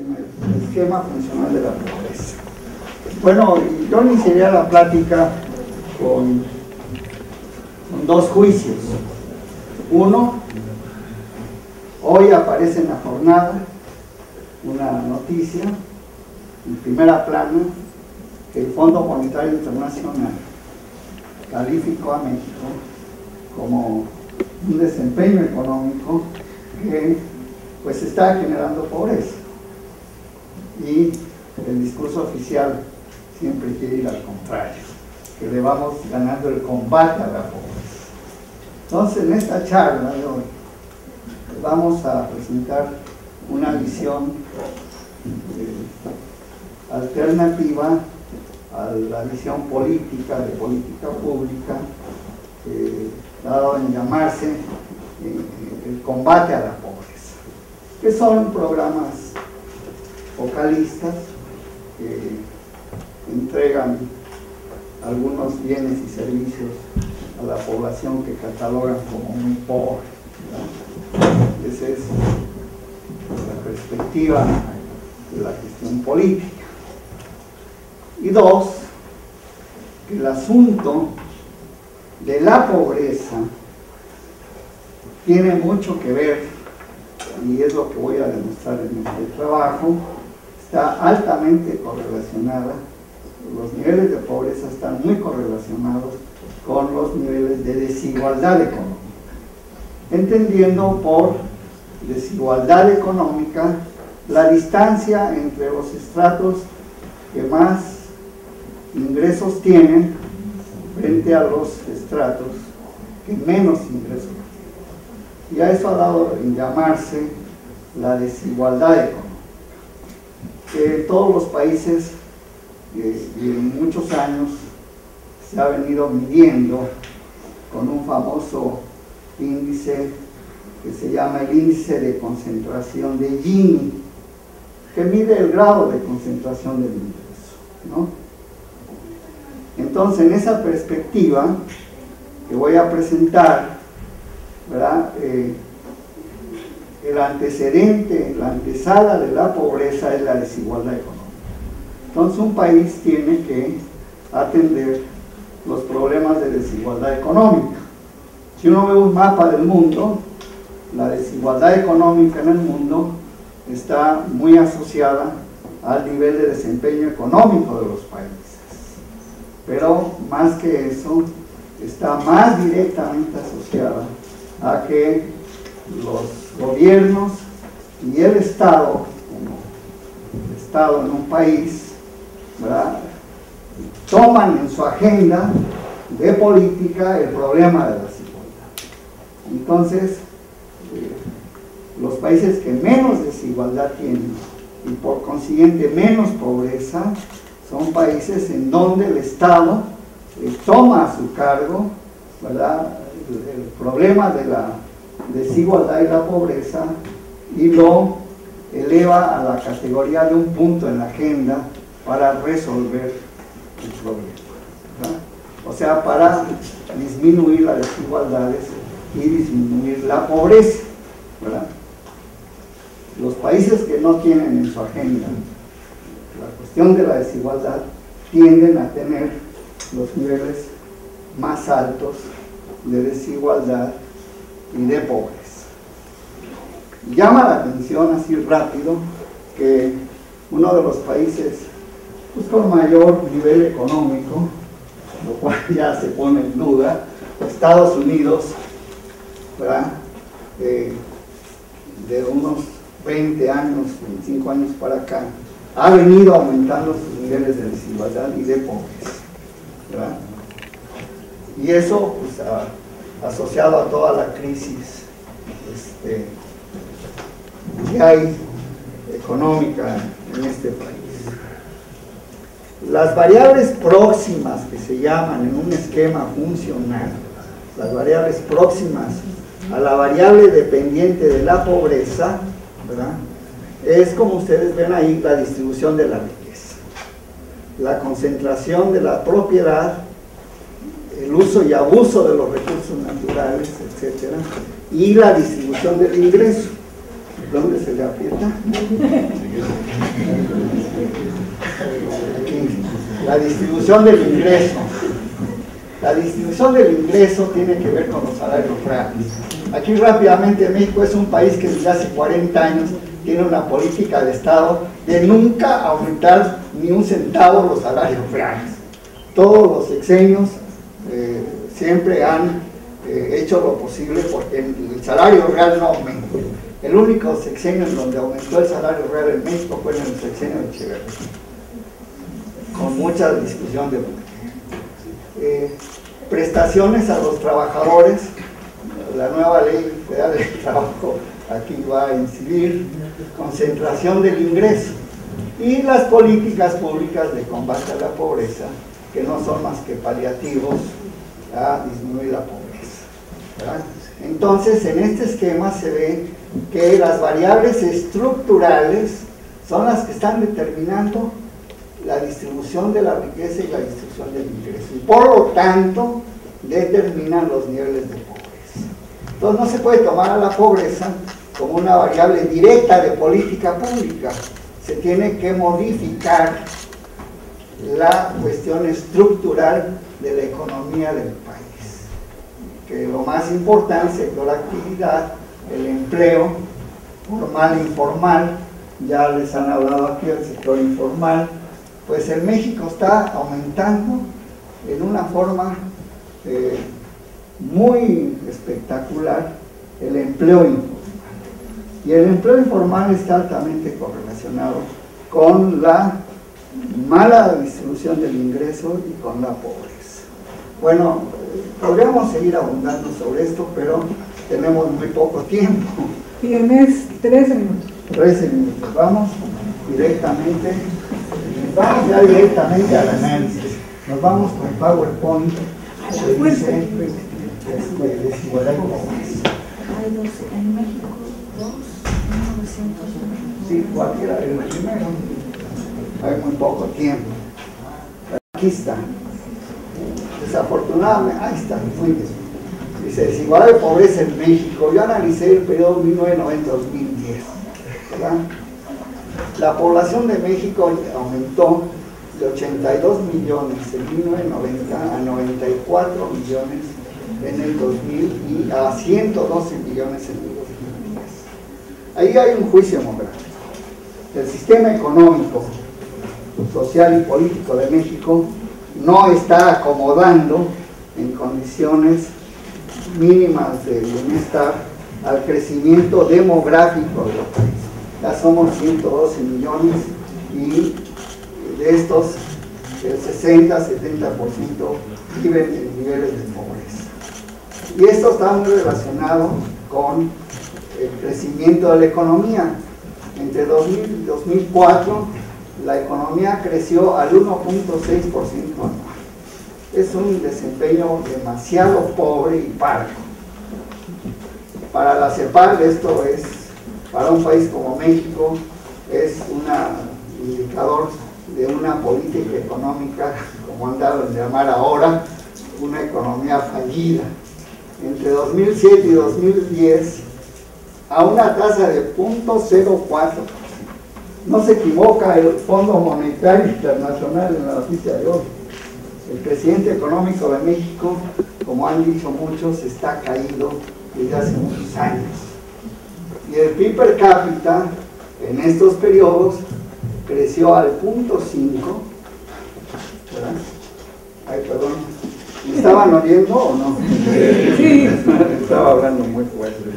el esquema funcional de la pobreza. Bueno, yo iniciaría la plática con dos juicios. Uno, hoy aparece en la jornada una noticia en primera plana que el Fondo Monetario Internacional calificó a México como un desempeño económico que pues está generando pobreza, y el discurso oficial siempre quiere ir al contrario, que le vamos ganando el combate a la pobreza. Entonces, en esta charla de hoy vamos a presentar una visión alternativa a la visión política, de política pública, dado en llamarse el combate a la pobreza, que son programas focalistas que entregan algunos bienes y servicios a la población que catalogan como muy pobre, ¿verdad? Esa es la perspectiva de la gestión política. Y dos, que el asunto de la pobreza tiene mucho que ver, y es lo que voy a demostrar en este trabajo, está altamente correlacionada, los niveles de pobreza están muy correlacionados con los niveles de desigualdad económica, entendiendo por desigualdad económica la distancia entre los estratos que más ingresos tienen frente a los estratos que menos ingresos tienen. Y a eso ha dado en llamarse la desigualdad económica, que en todos los países y en muchos años se ha venido midiendo con un famoso índice que se llama el índice de concentración de Gini, que mide el grado de concentración del ingreso, ¿no? Entonces, en esa perspectiva que voy a presentar, ¿verdad? El antecedente, la antesala de la pobreza es la desigualdad económica. Entonces, un país tiene que atender los problemas de desigualdad económica. Si uno ve un mapa del mundo, la desigualdad económica en el mundo está muy asociada al nivel de desempeño económico de los países. Pero más que eso, está más directamente asociada a que los gobiernos y el Estado, como el Estado en un país, ¿verdad?, toman en su agenda de política el problema de la desigualdad. Entonces, los países que menos desigualdad tienen y por consiguiente menos pobreza son países en donde el Estado toma a su cargo, ¿verdad?, el problema de la desigualdad y la pobreza y lo eleva a la categoría de un punto en la agenda para resolver el problema, ¿verdad? O sea, para disminuir las desigualdades y disminuir la pobreza, ¿verdad? Los países que no tienen en su agenda la cuestión de la desigualdad tienden a tener los niveles más altos de desigualdad y de pobreza. Llama la atención así rápido que uno de los países pues, con mayor nivel económico, lo cual ya se pone en duda, Estados Unidos, ¿verdad?, de unos 20 años, 25 años para acá, ha venido aumentando sus niveles de desigualdad y de pobreza, ¿verdad? Y eso, pues, asociado a toda la crisis que hay económica en este país. Las variables próximas que se llaman en un esquema funcional, las variables próximas a la variable dependiente de la pobreza, ¿verdad?, es, como ustedes ven ahí, la distribución de la riqueza, la concentración de la propiedad, el uso y abuso de los recursos naturales, etcétera, y la distribución del ingreso. ¿Dónde se le aprieta? Aquí. La distribución del ingreso. La distribución del ingreso tiene que ver con los salarios reales. Aquí rápidamente México es un país que desde hace 40 años tiene una política de Estado de nunca aumentar ni un centavo los salarios reales. Todos los sexenios siempre han hecho lo posible porque el salario real no aumenta. El único sexenio en donde aumentó el salario real en México fue en el sexenio de Echeverría, con mucha discusión de por qué. Prestaciones a los trabajadores, la nueva ley federal del trabajo aquí va a incidir, concentración del ingreso y las políticas públicas de combate a la pobreza, que no son más que paliativos a disminuir la pobreza, ¿verdad? Entonces, en este esquema se ve que las variables estructurales son las que están determinando la distribución de la riqueza y la distribución del ingreso, y por lo tanto determinan los niveles de pobreza. Entonces no se puede tomar a la pobreza como una variable directa de política pública, se tiene que modificar la cuestión estructural de la economía del país, que lo más importante, sector actividad, el empleo formal e informal, ya les han hablado aquí del sector informal, pues en México está aumentando en una forma muy espectacular el empleo informal. Y el empleo informal está altamente correlacionado con la mala distribución del ingreso y con la pobreza. Bueno, podríamos seguir abundando sobre esto, pero tenemos muy poco tiempo. Tienes 13 minutos. 13 minutos. Vamos ya directamente al análisis. Nos vamos con PowerPoint que dice desigualdad y pobreza. Hay 12 en México, 2.900. Sí, cualquiera del primero. Hay muy poco tiempo. Aquí está. Desafortunadamente, ahí está, muy bien. Dice desigualdad y pobreza en México. Yo analicé el periodo 1990-2010, ¿verdad? La población de México aumentó de 82 millones en 1990 a 94 millones en el 2000 y a 112 millones en el 2010. Ahí hay un juicio demográfico. El sistema económico, social y político de México no está acomodando en condiciones mínimas de bienestar al crecimiento demográfico del país. Ya somos 112 millones y de estos el 60-70% viven en niveles de pobreza. Y esto está muy relacionado con el crecimiento de la economía. Entre 2000 y 2004 la economía creció al 1.6% anual. Es un desempeño demasiado pobre y parco. Para la CEPAL esto es, para un país como México, es un indicador de una política económica, como han dado en llamar ahora, una economía fallida. Entre 2007 y 2010, a una tasa de 0.04%. No se equivoca el Fondo Monetario Internacional en la noticia de hoy. El presidente económico de México, como han dicho muchos, está caído desde hace muchos años. Y el PIB per cápita en estos periodos creció al 0.5, ¿verdad? Ay, perdón. ¿Me estaban oyendo o no? Sí. Estaba hablando muy fuerte.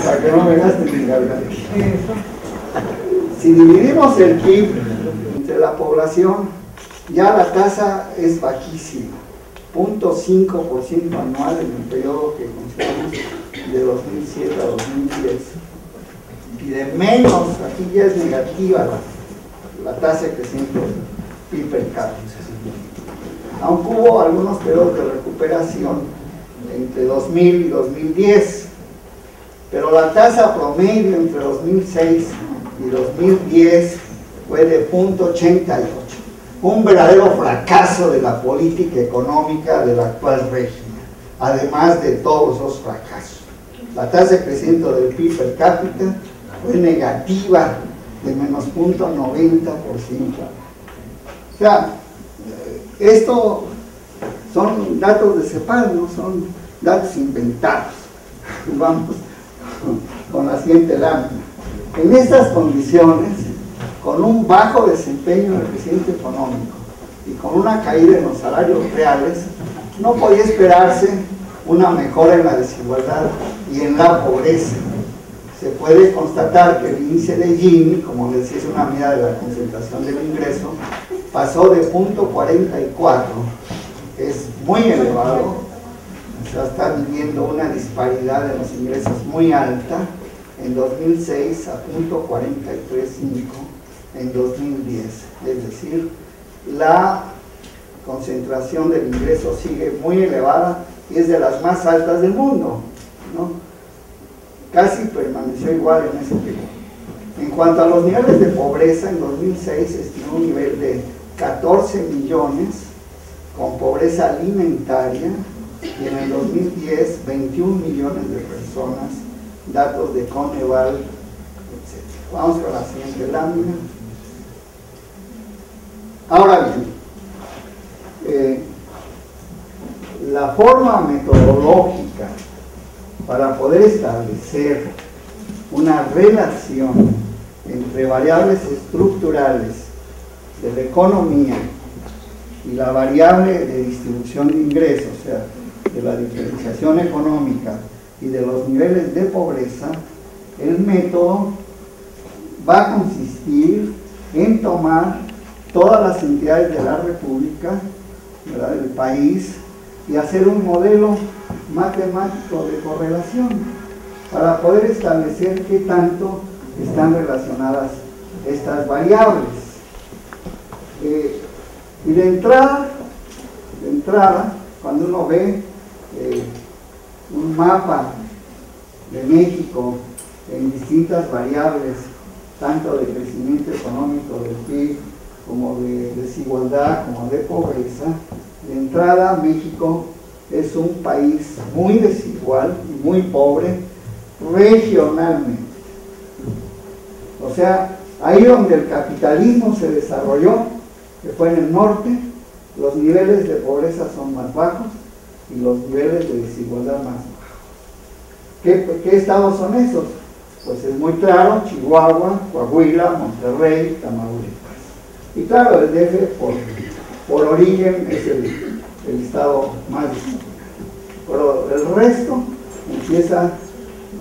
Para que no me gasten mi garganta. Si dividimos el PIB entre la población, ya la tasa es bajísima, 0.5% anual en el periodo que consideramos de 2007 a 2010. Y de menos, aquí ya es negativa la tasa de crecimiento del PIB per cápita. Aunque hubo algunos periodos de recuperación entre 2000 y 2010, pero la tasa promedio entre 2006 y 2010 fue de 0.88, un verdadero fracaso de la política económica del actual régimen, además de todos esos fracasos. La tasa de crecimiento del PIB per cápita fue negativa, de menos 0.90%. O sea, esto son datos de CEPAL, no son datos inventados. Vamos con la siguiente lámina. En estas condiciones, con un bajo desempeño del crecimiento económico y con una caída en los salarios reales, no podía esperarse una mejora en la desigualdad y en la pobreza. Se puede constatar que el índice de Gini, como les decía, es una medida de la concentración del ingreso, pasó de 0.44, que es muy elevado, o sea, está viviendo una disparidad de los ingresos muy alta en 2006 a 0.435 en 2010. Es decir, la concentración del ingreso sigue muy elevada y es de las más altas del mundo, ¿no? Casi permaneció igual en ese periodo. En cuanto a los niveles de pobreza, en 2006 se estimó un nivel de 14 millones con pobreza alimentaria y en el 2010 21 millones de personas, datos de Coneval, etc. Vamos con la siguiente lámina. Ahora bien, la forma metodológica para poder establecer una relación entre variables estructurales de la economía y la variable de distribución de ingresos, o sea, de la diferenciación económica y de los niveles de pobreza, el método va a consistir en tomar todas las entidades de la República, ¿verdad?, del país, y hacer un modelo matemático de correlación para poder establecer qué tanto están relacionadas estas variables. Y de entrada, cuando uno ve un mapa de México en distintas variables, tanto de crecimiento económico del PIB, como de desigualdad, como de pobreza, de entrada México es un país muy desigual y muy pobre regionalmente. O sea, ahí donde el capitalismo se desarrolló, que fue en el norte, los niveles de pobreza son más bajos y los niveles de desigualdad más bajos. ¿Qué estados son esos? Pues es muy claro: Chihuahua, Coahuila, Monterrey, Tamaulipas. Y claro, el DF por origen es el estado más desigual. Pero el resto empieza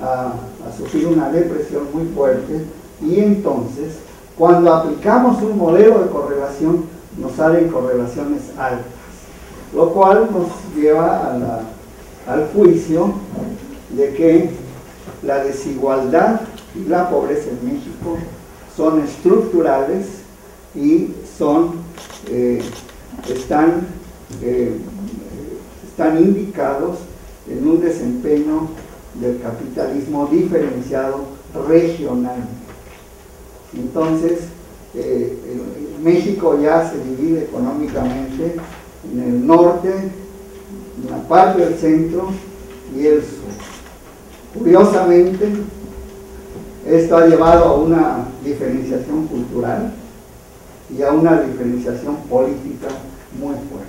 a sufrir una depresión muy fuerte, y entonces cuando aplicamos un modelo de correlación nos salen correlaciones altas, lo cual nos lleva al juicio de que la desigualdad y la pobreza en México son estructurales y están indicados en un desempeño del capitalismo diferenciado regionalmente. Entonces, México ya se divide económicamente en el norte, una parte del centro y el sur. Curiosamente, esto ha llevado a una diferenciación cultural y a una diferenciación política muy fuerte.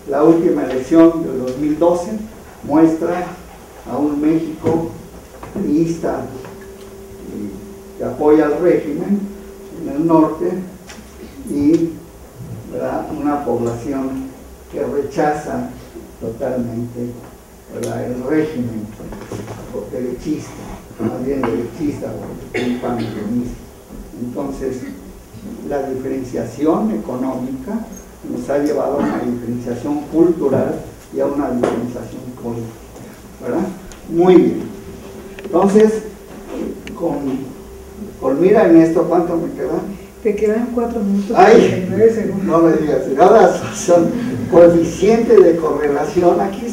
La última elección del 2012 muestra a un México priista que apoya al régimen en el norte y, ¿verdad?, una población que rechaza totalmente, ¿verdad?, el régimen derechista, más bien derechista, porque es pancomunista. Entonces, la diferenciación económica nos ha llevado a una diferenciación cultural y a una diferenciación política, ¿verdad? Muy bien. Entonces, con mira en esto, ¿cuánto me quedan? Te quedan 4 minutos. Ay, 39 segundos. no me digas. Ahora son coeficiente de correlación. Aquí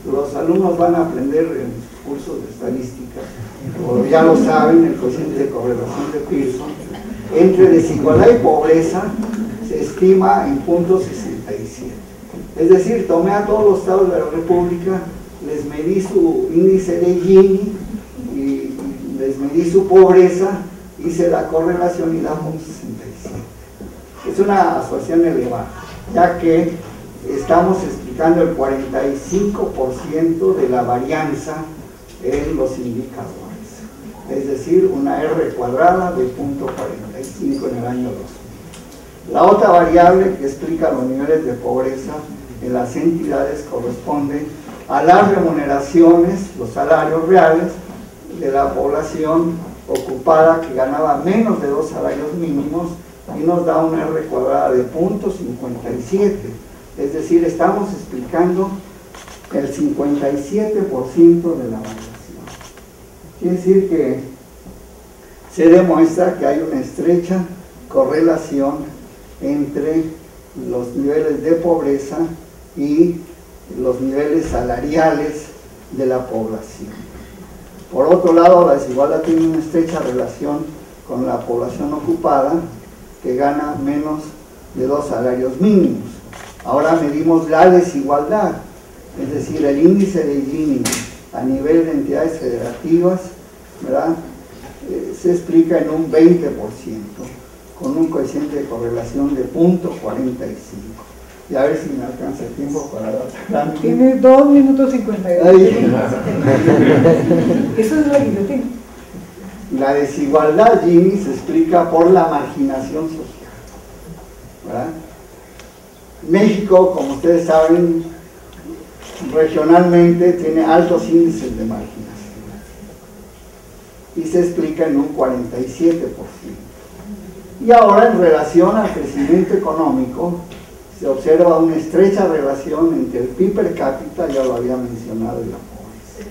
los alumnos van a aprender en sus cursos de estadística, o ya lo saben, el coeficiente de correlación de Pearson. Entre desigualdad y pobreza se estima en 0.67. Es decir, tomé a todos los estados de la República les medí su índice de Gini y les medí su pobreza, hice la correlación y da 0.67. Es una asociación elevada, ya que estamos explicando el 45% de la varianza en los indicadores, es decir, una R cuadrada de 0.45 en el año 2000. La otra variable que explica los niveles de pobreza en las entidades corresponde a las remuneraciones, los salarios reales de la población ocupada que ganaba menos de 2 salarios mínimos, y nos da una R cuadrada de 0.57. Es decir, estamos explicando el 57% de la variación. Quiere decir que se demuestra que hay una estrecha correlación entre los niveles de pobreza y los niveles salariales de la población. Por otro lado, la desigualdad tiene una estrecha relación con la población ocupada, que gana menos de 2 salarios mínimos. Ahora medimos la desigualdad, es decir, el índice de Gini a nivel de entidades federativas, ¿verdad? Se explica en un 20%, con un coeficiente de correlación de 0.45. Y a ver si me alcanza el tiempo para dar. Tiene 2 minutos 58. Eso es la guillotina. La desigualdad Gini se explica por la marginación social, ¿verdad? México, como ustedes saben, regionalmente tiene altos índices de marginación y se explica en un 47%. Y ahora, en relación al crecimiento económico, se observa una estrecha relación entre el PIB per cápita, ya lo había mencionado, y la pobreza.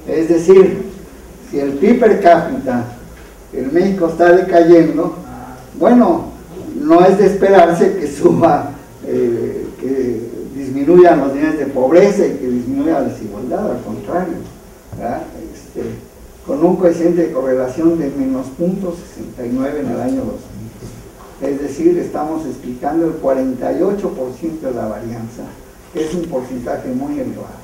Es decir, si el PIB per cápita en México está decayendo, bueno, no es de esperarse que suba, que disminuyan los niveles de pobreza y que disminuya la desigualdad, al contrario, ¿verdad? Con un coeficiente de correlación de menos 0.69 en el año 2000. Es decir, estamos explicando el 48% de la varianza, que es un porcentaje muy elevado.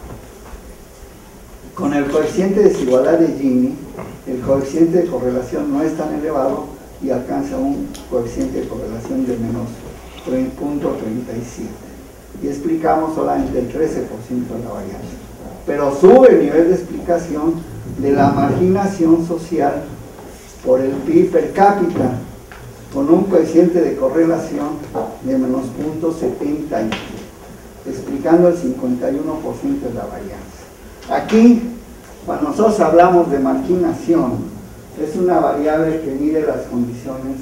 Con el coeficiente de desigualdad de Gini, el coeficiente de correlación no es tan elevado y alcanza un coeficiente de correlación de menos 0.37. Y explicamos solamente el 13% de la varianza. Pero sube el nivel de explicación de la marginación social por el PIB per cápita, con un coeficiente de correlación de menos 0.70, explicando el 51% de la varianza. Aquí, cuando nosotros hablamos de marginación, es una variable que mide las condiciones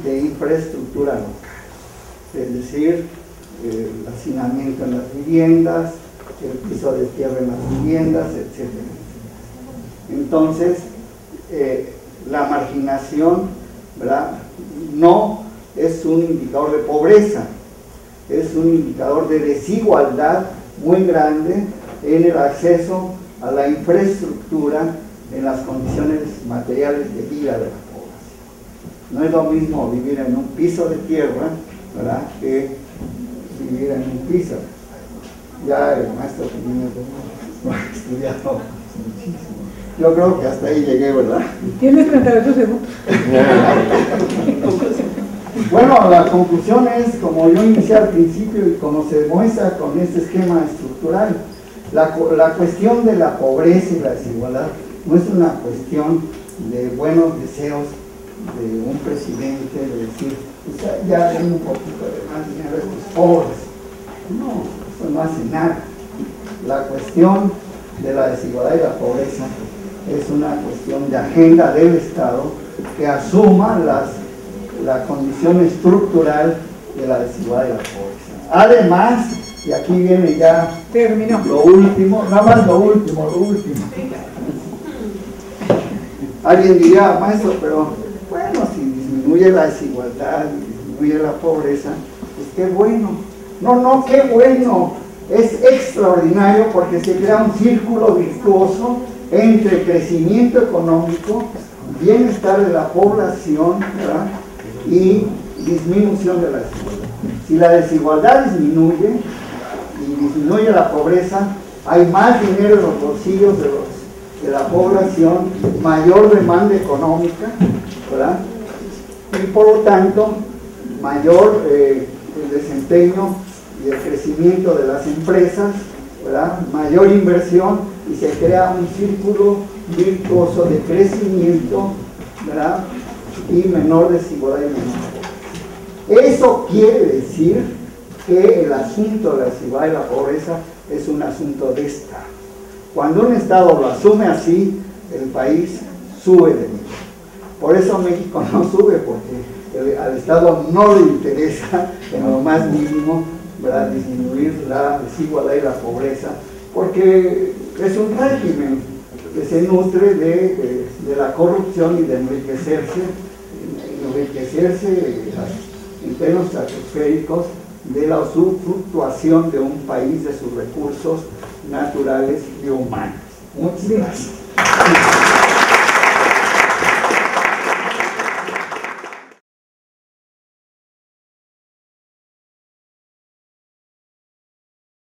de infraestructura local, es decir, el hacinamiento en las viviendas, el piso de tierra en las viviendas, etc. Entonces, la marginación, ¿verdad?, no es un indicador de pobreza, es un indicador de desigualdad muy grande en el acceso a la infraestructura en las condiciones materiales de vida de la población. No es lo mismo vivir en un piso de tierra, ¿verdad?, que vivir en un piso. Ya el maestro Jiménez lo ha estudiado muchísimo. Yo creo que hasta ahí llegué, ¿verdad? Tienes 38 segundos. Bueno, la conclusión es, como yo inicié al principio y como se demuestra con este esquema estructural, la cuestión de la pobreza y la desigualdad no es una cuestión de buenos deseos de un presidente, de decir, pues ya den un poquito de más dinero a estos pobres. No, eso no hace nada. La cuestión de la desigualdad y la pobreza es una cuestión de agenda del Estado que asuma la condición estructural de la desigualdad y la pobreza. Además, y aquí viene ya terminó lo último, nada más lo último. Alguien diría, maestro, pero bueno, si disminuye la desigualdad, disminuye la pobreza, pues qué bueno. No, qué bueno, es extraordinario porque se crea un círculo virtuoso entre crecimiento económico, bienestar de la población, ¿verdad?, y disminución de la desigualdad. Si la desigualdad disminuye y disminuye la pobreza, hay más dinero en los bolsillos de la población, mayor demanda económica, ¿verdad? Y por lo tanto, mayor el desempeño y el crecimiento de las empresas, ¿verdad? Mayor inversión, y se crea un círculo virtuoso de crecimiento, ¿verdad? Y menor desigualdad y menor pobreza. Eso quiere decir que el asunto de la desigualdad y la pobreza es un asunto de Estado. Cuando un Estado lo asume así, el país sube de nivel. Por eso México no sube, porque al Estado no le interesa en lo más mínimo, ¿verdad?, disminuir la desigualdad y la pobreza, porque es un régimen que se nutre de la corrupción y de enriquecerse en términos estratosféricos de la subfluctuación de un país, de sus recursos naturales y humanos. Muchas gracias.